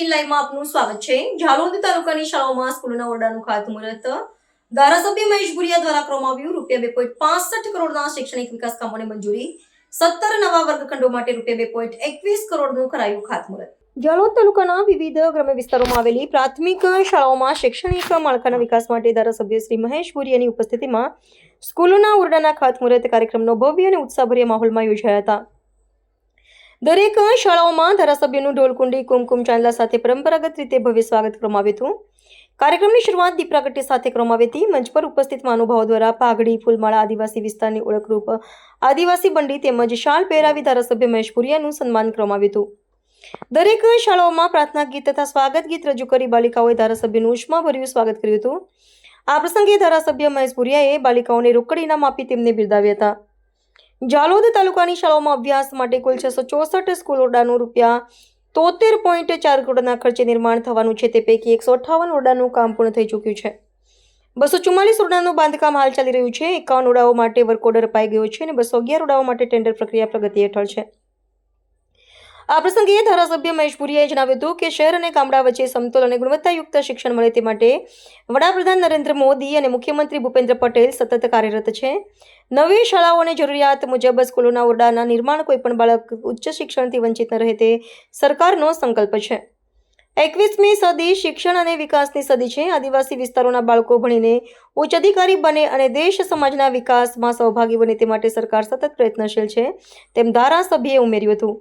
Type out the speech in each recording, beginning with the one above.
લાઈવમાં આપનું સ્વાગત છે। ઝાલોદ તાલુકાની શાળાઓમાં સ્કૂલોના ઓરડાનું ખાતમુહૂર્ત ધારાસભ્ય મહેશ ભુરિયા દ્વારા કરવામાં આવ્યું। ₹2.65 કરોડના શૈક્ષણિક વિકાસ કામોને મંજૂરી। 17 નવા વર્ગખંડો માટે ₹2.21 કરોડનું કરાયું ખાતમુહૂર્ત। ઝાલોદ તાલુકાના વિવિધ ગ્રામ્ય વિસ્તારોમાં આવેલી પ્રાથમિક શાળાઓમાં શૈક્ષણિક માળખાના વિકાસ માટે ધારાસભ્ય શ્રી મહેશ ભુરિયાની ઉપસ્થિતિમાં સ્કૂલોના ઓરડાના ખાતમુહૂર્ત કાર્યક્રમનો ભવ્ય અને ઉત્સાહભર્યા માહોલમાં યોજાયા હતા। દરેક શાળાઓમાં ધારાસભ્યનું ઢોલકુંડી કુમકુમ ચાંદલા સાથે પરંપરાગત રીતે ભવ્ય સ્વાગત કરવામાં આવ્યું હતું। કાર્યક્રમની શરૂઆત દીપ પ્રાગટ્ય સાથે કરવામાં આવી હતી। મંચ પર ઉપસ્થિત મહાનુભાવો દ્વારા પાઘડી, ફૂલમાળા, આદિવાસી વિસ્તારની ઓળખરૂપ આદિવાસી બંડી તેમજ શાલ પહેરાવી ધારાસભ્ય મહેશ ભુરિયાનું સન્માન કરવામાં આવ્યું હતું। દરેક શાળાઓમાં પ્રાર્થના ગીત તથા સ્વાગત ગીત રજૂ કરી બાલિકાઓએ ધારાસભ્યનું ઉષ્માભર્યું સ્વાગત કર્યું હતું। આ પ્રસંગે ધારાસભ્ય મહેશ ભુરિયાએ બાલિકાઓને રોકડ ઇનામ આપી તેમને બિરદાવ્યા હતા। ઝાલોદ તાલુકાની શાળાઓમાં અભ્યાસ માટે કુલ 664 સ્કૂલ ઓરડાનું ₹73.4 કરોડના ખર્ચે નિર્માણ થવાનું છે। તે પૈકી 158 ઓરડાનું કામ પૂર્ણ થઈ ચૂક્યું છે। 244 ઓરડાનું બાંધકામ હાલ ચાલી રહ્યું છે। 51 ઓરડાઓ માટે વર્ક ઓર્ડર અપાઈ ગયો છે અને 211 ઓરડાઓ માટે ટેન્ડર પ્રક્રિયા પ્રગતિ હેઠળ છે। આ પ્રસંગે ધારાસભ્ય મહેશ ભુરિયાએ જણાવ્યું હતું કે શહેર અને ગામડા વચ્ચે સમતોલ અને ગુણવત્તાયુક્ત શિક્ષણ મળે તે માટે વડાપ્રધાન નરેન્દ્ર મોદી અને મુખ્યમંત્રી ભૂપેન્દ્ર પટેલ સતત કાર્યરત છે। નવી શાળાઓ અને જરૂરિયાત મુજબ સ્કૂલોના ઓરડાના નિર્માણ કોઈપણ બાળક ઉચ્ચ શિક્ષણથી વંચિત ન રહે તે સરકારનો સંકલ્પ છે। 21મી સદી શિક્ષણ અને વિકાસની સદી છે। આદિવાસી વિસ્તારોના બાળકો ભણીને ઉચ્ચ અધિકારી બને અને દેશ સમાજના વિકાસમાં સહભાગી બને તે માટે સરકાર સતત પ્રયત્નશીલ છે, તેમ ધારાસભ્યએ ઉમેર્યું હતું।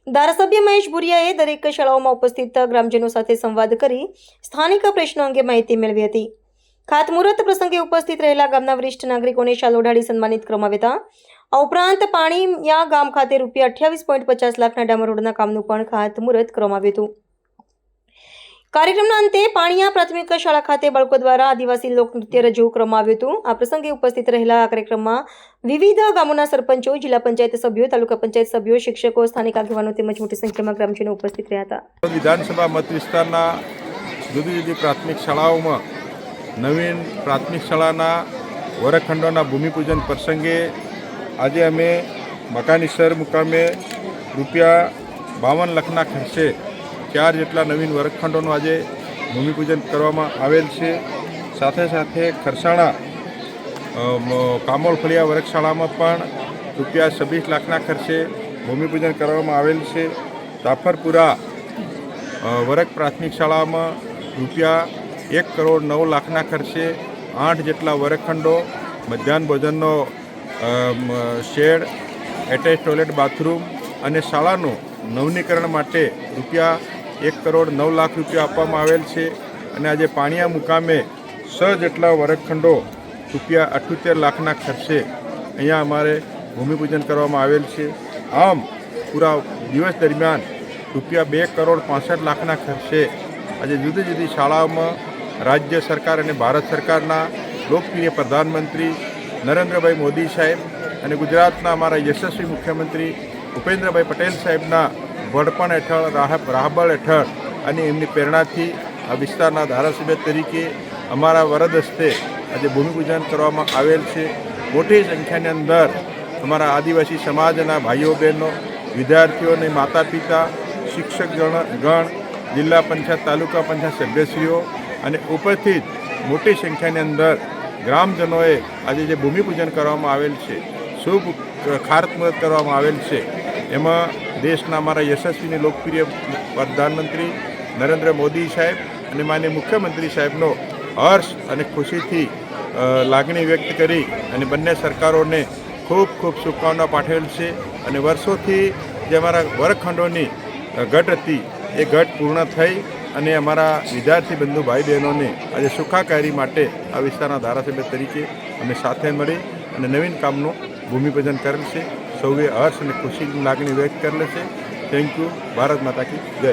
ધારાસભ્ય મહેશ ભુરિયાએ દરેક શાળાઓમાં ઉપસ્થિત ગ્રામજનો સાથે સંવાદ કરી સ્થાનિક પ્રશ્નો અંગે માહિતી મેળવી હતી। ખાતમુહૂર્ત પ્રસંગે ઉપસ્થિત રહેલા ગામના વરિષ્ઠ નાગરિકોને શાલ ઓઢાડી સન્માનિત કરવામાં આવ્યા હતા। આ ઉપરાંત પાણીયા ગામ ખાતે ₹28.50 લાખના ડામર રોડના કામનું પણ ખાતમુહૂર્ત કરવામાં આવ્યું હતું। કાર્યક્રમના અંતે પાણીયા પ્રાથમિક શાળા ખાતે બાળકો દ્વારા આદિવાસી લોકનૃત્ય રજૂ કરવામાં આવ્યું હતું। આ પ્રસંગે ઉપસ્થિત રહેલા આ કાર્યક્રમમાં વિવિધ ગામોના સરપંચો, જિલ્લા પંચાયત સભ્યો, તાલુકા પંચાયત સભ્યો, શિક્ષકો, સ્થાનિક આગેવાનો તેમજ મોટી સંખ્યામાં ગ્રામજનો ઉપસ્થિત રહ્યા હતા। વિધાનસભા મત વિસ્તારના જુદી જુદી પ્રાથમિક શાળાઓમાં નવીન પ્રાથમિક શાળાના વર્ગખંડોના ભૂમિપૂજન પ્રસંગે આજે અમે મકાનીસર મુકામે ₹52 લાખના ખર્ચે 4 જેટલા નવીન વર્ગખંડોનું આજે ભૂમિપૂજન કરવામાં આવેલ છે। સાથે સાથે ખરસાણા કામોલ ફળિયા વર્ગશાળામાં પણ ₹26 લાખના ખર્ચે ભૂમિપૂજન કરવામાં આવેલ છે। જાફરપુરા વર્ગ પ્રાથમિક શાળામાં ₹1.9 લાખના ખર્ચે 8 જેટલા વર્ગખંડો, મધ્યાહન ભોજનનો શેડ, એટેચ ટોયલેટ, બાથરૂમ અને શાળાનું નવીનીકરણ માટે ₹1.9 લાખ આપવામાં આવેલ છે। અને આજે પાણીયા મુકામે 6 જેટલા વર્ગખંડો ₹78 લાખના ખર્ચે અહીંયા અમારે ભૂમિપૂજન કરવામાં આવેલ છે। આમ પૂરા દિવસ દરમિયાન ₹2.65 લાખના ખર્ચે આજે જુદી જુદી શાળાઓમાં રાજ્ય સરકાર અને ભારત સરકારના લોકપ્રિય પ્રધાનમંત્રી નરેન્દ્રભાઈ મોદી સાહેબ અને ગુજરાતના અમારા યશસ્વી મુખ્યમંત્રી ભૂપેન્દ્રભાઈ પટેલ સાહેબના વડપણ હેઠળ, રાહબળ હેઠળ અને એમની પ્રેરણાથી આ વિસ્તારના ધારાસભ્ય તરીકે અમારા વરદ હસ્તે આજે ભૂમિપૂજન કરવામાં આવેલ છે। મોટી સંખ્યાની અંદર અમારા આદિવાસી સમાજના ભાઈઓ બહેનો, વિદ્યાર્થીઓને માતા પિતા, શિક્ષક ગણ, જિલ્લા પંચાયત, તાલુકા પંચાયત સભ્યશ્રીઓ અને ઉપસ્થિત મોટી સંખ્યાની અંદર ગ્રામજનોએ આજે જે ભૂમિપૂજન કરવામાં આવેલ છે, શુભ ખાતમુહૂર્ત કરવામાં આવેલ છે, એમાં દેશના અમારા યશસ્વીની લોકપ્રિય પ્રધાનમંત્રી નરેન્દ્ર મોદી સાહેબ અને માનનીય મુખ્યમંત્રી સાહેબનો હર્ષ અને ખુશીથી લાગણી વ્યક્ત કરી અને બંને સરકારોને ખૂબ ખૂબ શુભકામના પાઠવેલ છે। અને વર્ષોથી જે અમારા વર્ગખંડોની ઘટ હતી એ ઘટ પૂર્ણ થઈ અને અમારા વિદ્યાર્થી બંધુ ભાઈ બહેનોને આજે સુખાકારી માટે આ વિસ્તારના ધારાસભ્ય તરીકે અમે સાથે મળી અને નવીન કામનું ભૂમિપૂજન કરેલ છે। સૌએ હર્ષ અને ખુશીની લાગણી વ્યક્ત કરેલ છે। Thank you. ભારત માતા કી જય।